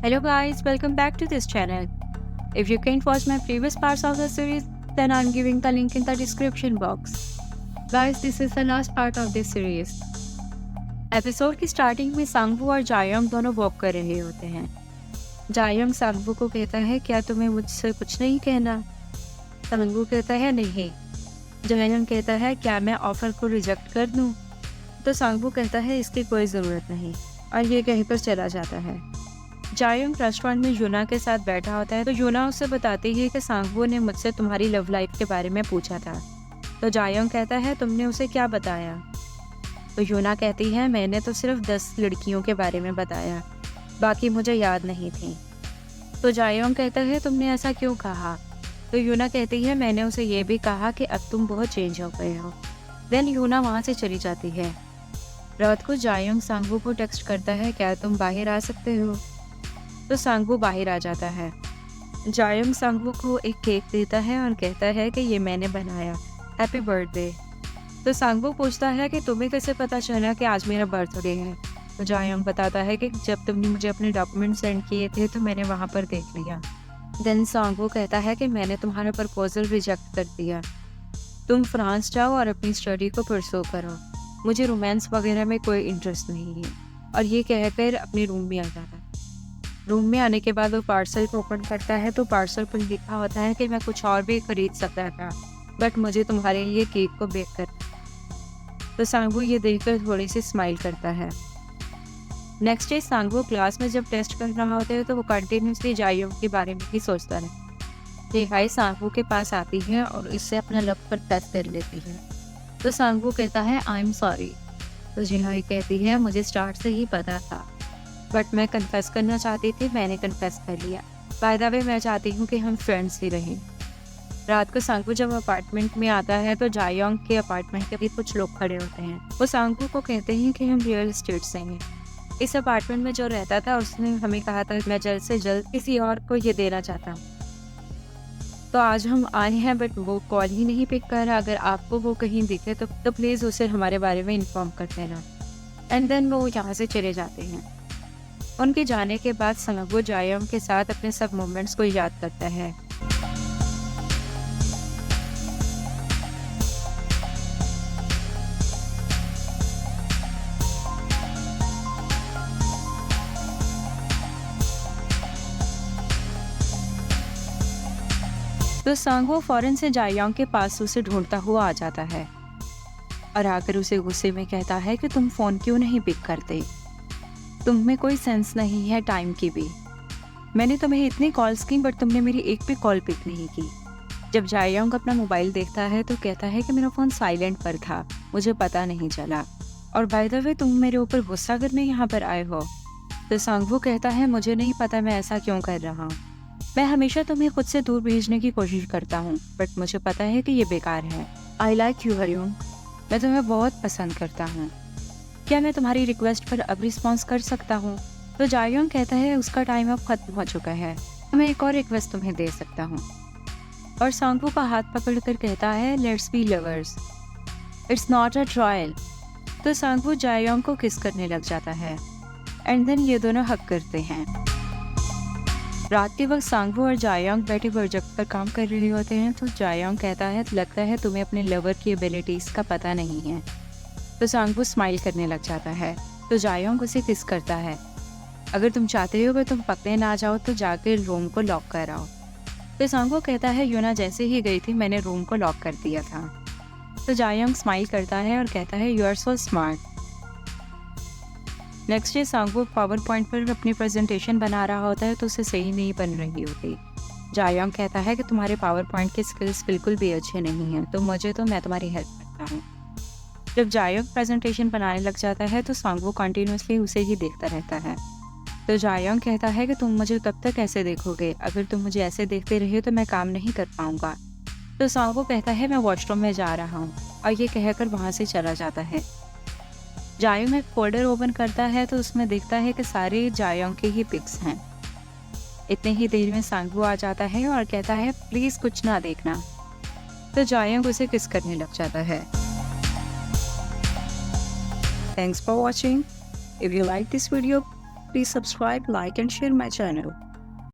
Hello guys, welcome back to this channel. If you can't watch my previous parts of the series, then I'm giving the link in the description box. Guys, this is the last part of this series. Episode की starting में Sang-woo और जायोंग दोनों walk कर रहे होते हैं। जायोंग Sang-woo को कहता है, क्या तुम्हें मुझसे कुछ नहीं कहना? सांगवू कहता है, नहीं। जायोंग कहता है, क्या मैं ऑफर को रिजेक्ट कर दूं? तो सांगवू कहता है, इसकी कोई ज़रूरत नहीं, और ये कहकर चला जाता है। जायोंग रेस्टोरेंट में यूना के साथ बैठा होता है तो यूना उसे बताती है कि सांगवू ने मुझसे तुम्हारी लव लाइफ के बारे में पूछा था। तो जायोंग कहता है, तुमने उसे क्या बताया? तो यूना कहती है, मैंने तो सिर्फ 10 लड़कियों के बारे में बताया, बाकी मुझे याद नहीं थी। तो जायोंग कहता है, तुमने ऐसा क्यों कहा? तो यूना कहती है, मैंने उसे ये भी कहा कि अब तुम बहुत चेंज हो गए हो। देन यूना वहाँ से चली जाती है। रात को जायोंग सांगवू को टेक्स्ट करता है, क्या तुम बाहर आ सकते हो? तो सांगवू बाहर आ जाता है। जायोंग सांगवू को एक केक देता है और कहता है कि ये मैंने बनाया, हैप्पी बर्थडे। तो सांगवू पूछता है कि तुम्हें कैसे पता चला कि आज मेरा बर्थडे है? तो जायोंग बताता है कि जब तुमने मुझे अपने डॉक्यूमेंट सेंड किए थे तो मैंने वहाँ पर देख लिया। देन सांगवू कहता है कि मैंने तुम्हारा प्रपोजल रिजेक्ट कर दिया, तुम फ्रांस जाओ और अपनी स्टडी को परसू करो, मुझे रोमांस वगैरह में कोई इंटरेस्ट नहीं है। और ये कहकर अपने रूम में आ जाता है। रूम में आने के बाद वो पार्सल को ओपन करता है तो पार्सल पर लिखा होता है कि मैं कुछ और भी खरीद सकता था, बट मुझे तुम्हारे लिए केक को बेक कर। तो सांगवू ये देखकर थोड़ी सी स्माइल करता है। नेक्स्ट डे सांगवू क्लास में जब टेस्ट कर रहा होता है तो वो कंटिन्यूसली जायोंग के बारे में ही सोचता है। रिहाई सांगवू के पास आती है और इससे अपना लव कन्फेस कर लेती है। तो सांगवू कहता है, आई एम सॉरी। तो जिहाई कहती है, मुझे स्टार्ट से ही पता था, बट मैं कन्फेस करना चाहती थी, मैंने कन्फेस कर लिया। बाय द वे मैं चाहती हूँ कि हम फ्रेंड्स ही रहें। रात को सांगवू जब अपार्टमेंट में आता है तो जायोंग के अपार्टमेंट के भी कुछ लोग खड़े होते हैं। वो सांगवू को कहते हैं कि हम रियल एस्टेट से हैं। इस अपार्टमेंट में जो रहता था उसने हमें कहा था मैं जल्द से जल्द किसी और को ये देना चाहता हूँ। तो आज हम आए हैं, बट वो कॉल ही नहीं पिक कर रहा। अगर आपको वो कहीं दिखे तो प्लीज़ उसे हमारे बारे में इन्फॉर्म कर देना। एंड देन वो यहाँ से चले जाते हैं। उनके जाने के बाद सांगवू जायोंग के साथ अपने सब मोमेंट्स को याद करता है। तो सांगवू फौरन से जायोंग के पास उसे ढूंढता हुआ आ जाता है और आकर उसे गुस्से में कहता है कि तुम फ़ोन क्यों नहीं पिक करते? तुम में कोई सेंस नहीं है टाइम की भी। मैंने तुम्हें इतनी कॉल्स की बट तुमने मेरी एक भी कॉल पिक नहीं की। जब जायोंग अपना मोबाइल देखता है तो कहता है कि मेरा फ़ोन साइलेंट पर था, मुझे पता नहीं चला। और बाय द वे तुम मेरे ऊपर गुस्सा करने यहाँ पर आए हो। तो सांगवू कहता है, मुझे नहीं पता मैं ऐसा क्यों कर रहा हूँ। मैं हमेशा तुम्हें खुद से दूर भेजने की कोशिश करता हूँ, बट मुझे पता है कि ये बेकार है। आई लाइक यू हरियोंग, मैं तुम्हें बहुत पसंद करता हूँ। क्या मैं तुम्हारी रिक्वेस्ट पर अब रिस्पॉन्स कर सकता हूँ? तो जायोंग कहता है, उसका टाइम अब खत्म हो चुका है, मैं एक और रिक्वेस्ट तुम्हें दे सकता हूँ। और सांगवू का हाथ पकड़कर कहता है, let's be lovers, it's not a trial. तो सांगवू जायोंग को किस करने लग जाता है एंड देन ये दोनों हक करते हैं। रात के वक्त सांगवू और जायोंग बैठे प्रोजेक्ट पर काम कर रहे होते हैं तो जायोंग कहता है, लगता है तुम्हें अपने लवर की एबिलिटीज़ का पता नहीं है। तो सांगवू स्माइल करने लग जाता है। तो जायोंग उसे किस करता है, अगर तुम चाहते हो कि तुम पकड़े ना जाओ तो जाकर रूम को लॉक कर आओ। तो सांगवू कहता है, यूना जैसे ही गई थी मैंने रूम को लॉक कर दिया था। तो जायोंग स्माइल करता है और कहता है, you are so smart. Next day Sangwoo PowerPoint पर अपनी प्रेजेंटेशन बना रहा होता है तो उसे सही नहीं बन रही होती। जायोंग कहता है कि तुम्हारे पावर पॉइंट के स्किल्स बिल्कुल भी अच्छे नहीं हैं, तो मैं तुम्हारी हेल्प करता हूँ। जब जायोंग प्रेजेंटेशन बनाने लग जाता है तो सांगवू कंटिन्यूसली उसे ही देखता रहता है। तो जायोंग कहता है कि तुम मुझे तब तक ऐसे देखोगे, अगर तुम मुझे ऐसे देखते रहे तो मैं काम नहीं कर पाऊंगा। तो सांगवू कहता है, मैं वॉशरूम में जा रहा हूँ, और ये कहकर वहाँ से चला जाता है। जायोंग एक फोल्डर ओपन करता है तो उसमें दिखता है कि सारे जायोंग के ही पिक्स हैं। इतने ही देर में सांगवू आ जाता है और कहता है, प्लीज़ कुछ ना देखना। तो जायोंग उसे किस करने लग जाता है। Thanks for watching. If you like this video, Please subscribe, like and share my channel.